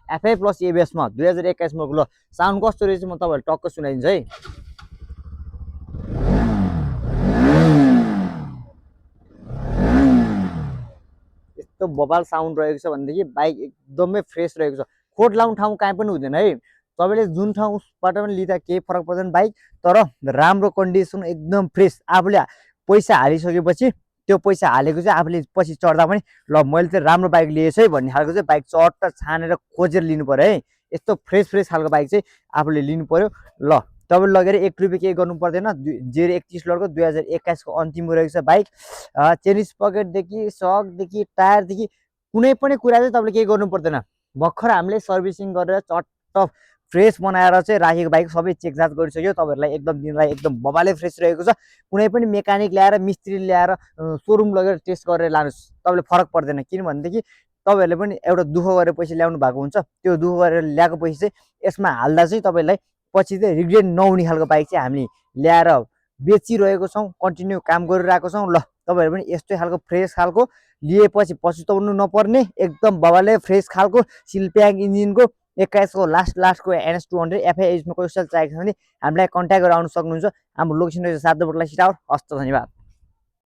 FI plus एबिएसमा 2021 model. ल sound कस्तो रहेछ म तपाईँहरूले टक्क सुनाइदिन्छु है। यस्तो बबाल साउन्ड रहेको छ भनेदेखि बाइक एकदमै फ्रेस रहेको छ। खोट लाउने ठाउँ कहीँ पनि हुँदैन है। तपाईँले जुन ठाउँबाट पनि लिँदा केही फरक पर्दैन बाइक, तर राम्रो कन्डिसन एकदम फ्रेस। आफूले पैसा हालिसकेपछि त्यो पैसा हालेको चाहिँ आफूले पछि चढ्दा पनि ल मैले चाहिँ राम्रो बाइक लिएछु है भन्ने खालको चाहिँ बाइक चट्ट छानेर खोजेर लिनु पर्यो है। यस्तो फ्रेस फ्रेस खालको बाइक चाहिँ आफूले लिनु पर्यो। ल तपाईँले लगेर 1 रुपियाँ केही गर्नु पर्दैन। 031 लडको 2021 को अन्तिमको रहेको छ बाइक। चेनिस पकेटदेखि सकदेखि टायरदेखि कुनै पनि कुरा चाहिँ तपाईँले केही गर्नु पर्दैन। भर्खर हामीले सर्भिसिङ गरेर चट्ट फ्रेस बनाएर चाहिँ राखेको बाइक सबै चेकजाँच गरिसक्यो। तपाईँहरूलाई एकदम दिनलाई एकदम बबाले फ्रेस रहेको छ। कुनै पनि मेकानिक ल्याएर मिस्त्री ल्याएर सोरुम लगेर टेस्ट गरेर लानुहोस्, तपाईँले फरक पर्दैन। किनभनेदेखि तपाईँहरूले पनि एउटा दुःख गरेर पैसा ल्याउनु भएको हुन्छ, त्यो दुःख गरेर ल्याएको पैसा चाहिँ यसमा हाल्दा चाहिँ तपाईँलाई पछि चाहिँ रिग्रेट नहुने खालको बाइक चाहिँ हामीले ल्याएर बेचिरहेको छौँ, कन्टिन्यू काम गरिरहेको छौँ। ल तपाईँहरू पनि यस्तै खालको फ्रेस खालको लिएपछि पछुताउनु नपर्ने एकदम बबाले फ्रेस खालको सिलप्याङ इन्जिनको 21 को लास्टको NS200 एफआई एजमा कोही चाहिएको छ भने हामीलाई कन्ट्याक्ट गरेर आउन सक्नुहुन्छ। हाम्रो लोकेसन रहेछ 7 बटला सिटावर। हस्त धन्यवाद।